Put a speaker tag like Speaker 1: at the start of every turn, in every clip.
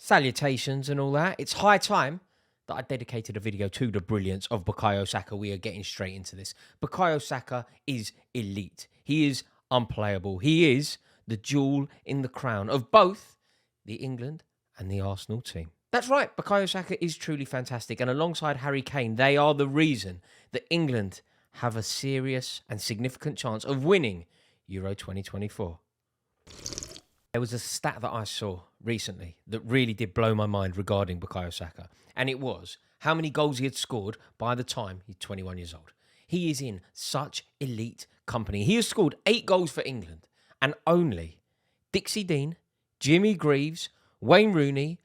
Speaker 1: Salutations and all that. It's high time that I dedicated a video to the brilliance of Bukayo Saka. We are getting straight into this. Bukayo Saka is elite. He is unplayable. He is the jewel in the crown of both the England and the Arsenal team. That's right, Bukayo Saka is truly fantastic, and alongside Harry Kane, they are the reason that England have a serious and significant chance of winning Euro 2024. There was a stat that I saw recently that really did blow my mind regarding Bukayo Saka, and it was how many goals he had scored by the time he's 21 years old. He is in such elite company. He has scored 8 goals for England, and only Dixie Dean, Jimmy Greaves, Wayne Rooney,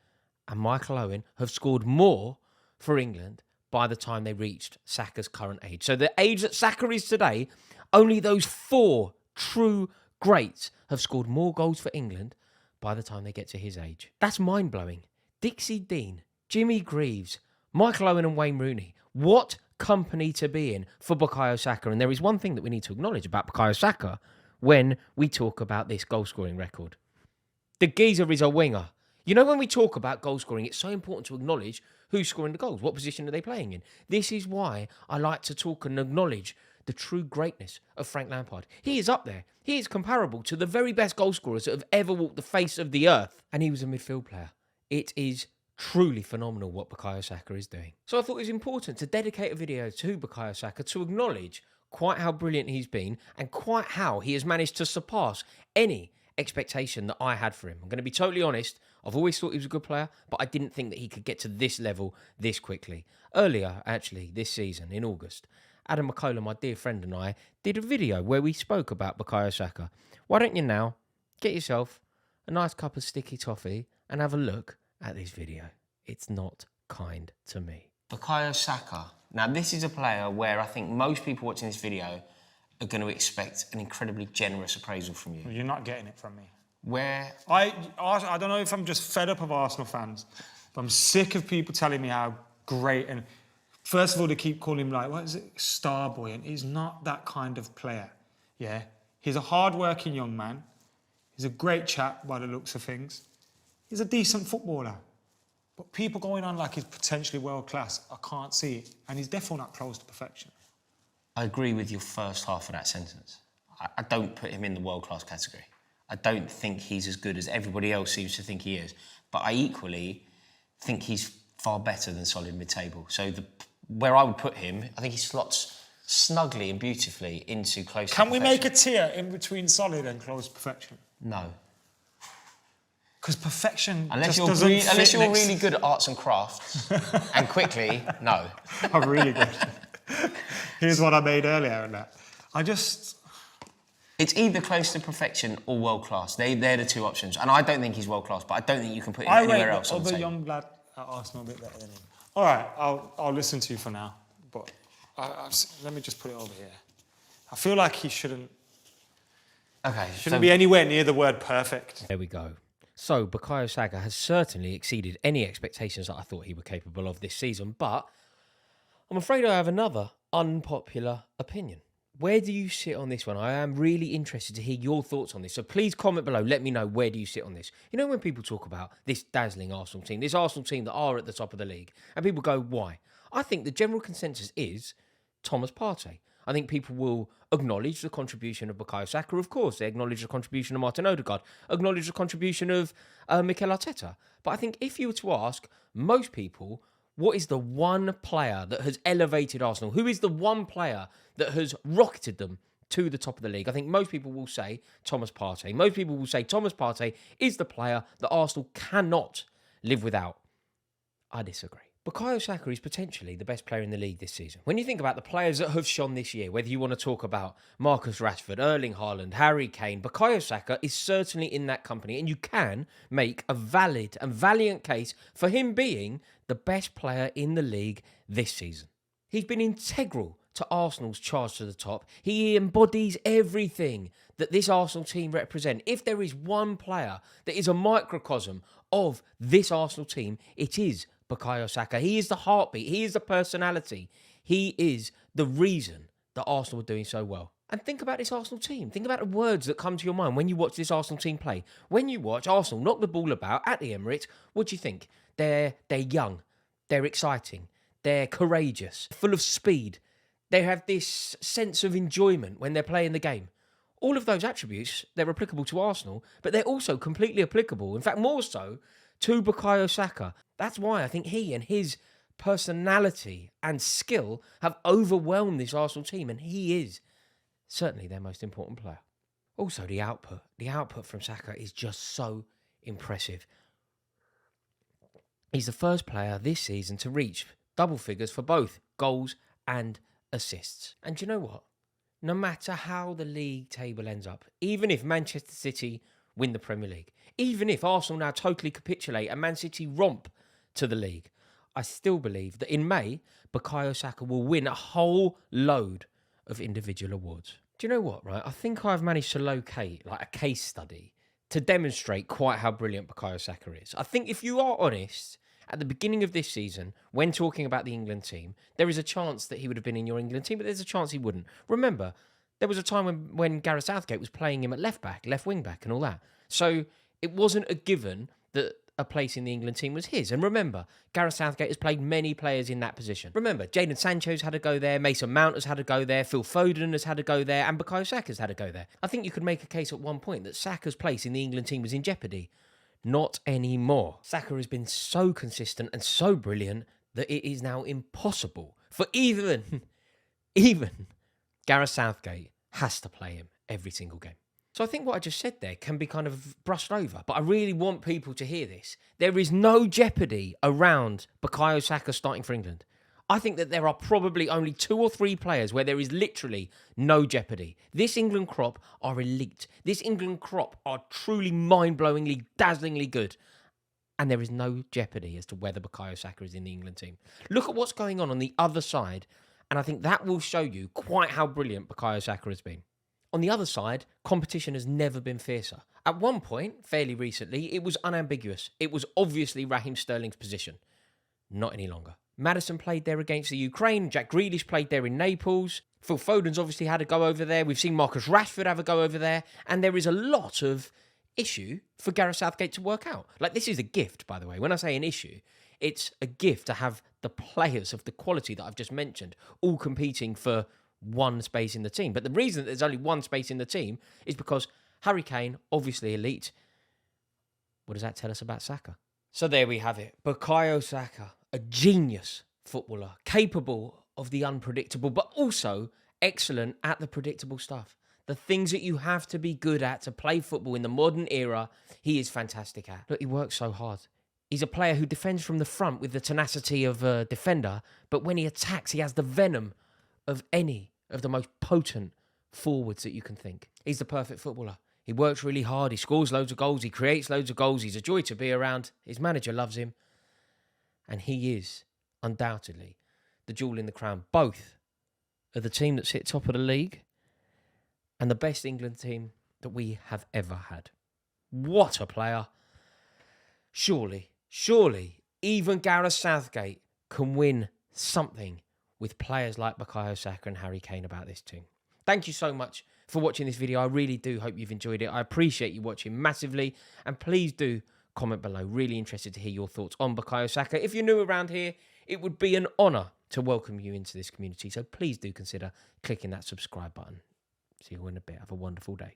Speaker 1: and Michael Owen have scored more for England by the time they reached Saka's current age. So the age that Saka is today, only those 4 true greats have scored more goals for England by the time they get to his age. That's mind-blowing. Dixie Dean, Jimmy Greaves, Michael Owen and Wayne Rooney. What company to be in for Bukayo Saka. And there is one thing that we need to acknowledge about Bukayo Saka when we talk about this goal-scoring record. The geezer is a winger. You know, when we talk about goal scoring, it's so important to acknowledge who's scoring the goals. What position are they playing in? This is why I like to talk and acknowledge the true greatness of Frank Lampard. He is up there. He is comparable to the very best goal scorers that have ever walked the face of the earth. And he was a midfield player. It is truly phenomenal what Bukayo Saka is doing. So I thought it was important to dedicate a video to Bukayo Saka to acknowledge quite how brilliant he's been and quite how he has managed to surpass any expectation that I had for him. I'm going to be totally honest. I've always thought he was a good player, but I didn't think that he could get to this level this quickly. Earlier, actually, this season, in August, Adam McCullough, my dear friend, and I did a video where we spoke about Bukayo Saka. Why don't you now get yourself a nice cup of sticky toffee and have a look at this video. It's not kind to me. Bukayo Saka. Now, this is a player where I think most people watching this video are going to expect an incredibly generous appraisal from you.
Speaker 2: Well, you're not getting it from me.
Speaker 1: Where?
Speaker 2: I don't know if I'm just fed up of Arsenal fans, but I'm sick of people telling me how great, and first of all, they keep calling him like, what is it, star boy, and he's not that kind of player, yeah? He's a hard-working young man. He's a great chap by the looks of things. He's a decent footballer. But people going on like he's potentially world-class, I can't see it, and he's definitely not close to perfection.
Speaker 1: I agree with your first half of that sentence. I don't put him in the world-class category. I don't think he's as good as everybody else seems to think he is. But I equally think he's far better than solid mid-table. So where I would put him, I think he slots snugly and beautifully into close to perfection.
Speaker 2: Can we make a tier in between solid and close to perfection?
Speaker 1: No.
Speaker 2: Because perfection
Speaker 1: unless
Speaker 2: doesn't
Speaker 1: you're really good at arts and crafts, and quickly, no.
Speaker 2: I'm really good. Here's what I made earlier and that.
Speaker 1: It's either close to perfection or world-class. They're the 2 options. And I don't think he's world-class, but I don't think you can put him anywhere else on the table.
Speaker 2: I rate the other young lad at Arsenal a bit better than him. All right, I'll listen to you for now. But let me just put it over here. I feel like he shouldn't be anywhere near the word perfect.
Speaker 1: There we go. So, Bukayo Saka has certainly exceeded any expectations that I thought he was capable of this season, but I'm afraid I have another unpopular opinion. Where do you sit on this one? I am really interested to hear your thoughts on this. So please comment below. Let me know, where do you sit on this? You know, when people talk about this dazzling Arsenal team, this Arsenal team that are at the top of the league, and people go, why? I think the general consensus is Thomas Partey. I think people will acknowledge the contribution of Bukayo Saka, of course. They acknowledge the contribution of Martin Odegaard, acknowledge the contribution of Mikel Arteta. But I think if you were to ask most people, what is the one player that has elevated Arsenal? Who is the one player that has rocketed them to the top of the league? I think most people will say Thomas Partey. Most people will say Thomas Partey is the player that Arsenal cannot live without. I disagree. Bukayo Saka is potentially the best player in the league this season. When you think about the players that have shone this year, whether you want to talk about Marcus Rashford, Erling Haaland, Harry Kane, Bukayo Saka is certainly in that company, and you can make a valid and valiant case for him being the best player in the league this season. He's been integral to Arsenal's charge to the top. He embodies everything that this Arsenal team represent. If there is one player that is a microcosm of this Arsenal team, it is Bukayo Saka. He is the heartbeat. He is the personality. He is the reason that Arsenal are doing so well. And think about this Arsenal team. Think about the words that come to your mind when you watch this Arsenal team play. When you watch Arsenal knock the ball about at the Emirates, what do you think? They're young, they're exciting, they're courageous, full of speed. They have this sense of enjoyment when they're playing the game. All of those attributes, they're applicable to Arsenal, but they're also completely applicable, in fact, more so, to Bukayo Saka. That's why I think he and his personality and skill have overwhelmed this Arsenal team, and he is certainly their most important player. Also, the output from Saka is just so impressive. He's the first player this season to reach double figures for both goals and assists. And do you know what? No matter how the league table ends up, even if Manchester City win the Premier League, even if Arsenal now totally capitulate and Man City romp to the league, I still believe that in May, Bukayo Saka will win a whole load of individual awards. Do you know what, right? I think I've managed to locate like a case study to demonstrate quite how brilliant Bukayo Saka is. I think if you are honest, at the beginning of this season, when talking about the England team, there is a chance that he would have been in your England team, but there's a chance he wouldn't. Remember, there was a time when Gareth Southgate was playing him at left back, left wing back and all that. So it wasn't a given that a place in the England team was his. And remember, Gareth Southgate has played many players in that position. Remember, Jadon Sancho's had to go there, Mason Mount has had to go there, Phil Foden has had to go there, and Bukayo Saka's had to go there. I think you could make a case at one point that Saka's place in the England team was in jeopardy. Not anymore. Saka has been so consistent and so brilliant that it is now impossible for even Gareth Southgate has to play him every single game. So I think what I just said there can be kind of brushed over, but I really want people to hear this. There is no jeopardy around Bukayo Saka starting for England. I think that there are probably only 2 or 3 players where there is literally no jeopardy. This England crop are elite. This England crop are truly mind-blowingly, dazzlingly good. And there is no jeopardy as to whether Bukayo Saka is in the England team. Look at what's going on the other side, and I think that will show you quite how brilliant Bukayo Saka has been. On the other side, competition has never been fiercer. At one point, fairly recently, it was unambiguous. It was obviously Raheem Sterling's position. Not any longer. Maddison played there against the Ukraine. Jack Grealish played there in Naples. Phil Foden's obviously had a go over there. We've seen Marcus Rashford have a go over there. And there is a lot of issue for Gareth Southgate to work out. Like, this is a gift, by the way. When I say an issue, it's a gift to have the players of the quality that I've just mentioned all competing for one space in the team. But the reason that there's only one space in the team is because Harry Kane, obviously elite. What does that tell us about Saka? So there we have it. Bukayo Saka, a genius footballer, capable of the unpredictable, but also excellent at the predictable stuff. The things that you have to be good at to play football in the modern era, he is fantastic at. Look, he works so hard. He's a player who defends from the front with the tenacity of a defender, but when he attacks, he has the venom of any of the most potent forwards that you can think. He's the perfect footballer. He works really hard. He scores loads of goals. He creates loads of goals. He's a joy to be around. His manager loves him. And he is, undoubtedly, the jewel in the crown, both of the team that sit top of the league and the best England team that we have ever had. What a player. Surely, even Gareth Southgate can win something with players like Bukayo Saka and Harry Kane about this team. Thank you so much for watching this video. I really do hope you've enjoyed it. I appreciate you watching massively. And please do comment below. Really interested to hear your thoughts on Bukayo Saka. If you're new around here, it would be an honour to welcome you into this community. So please do consider clicking that subscribe button. See you in a bit. Have a wonderful day.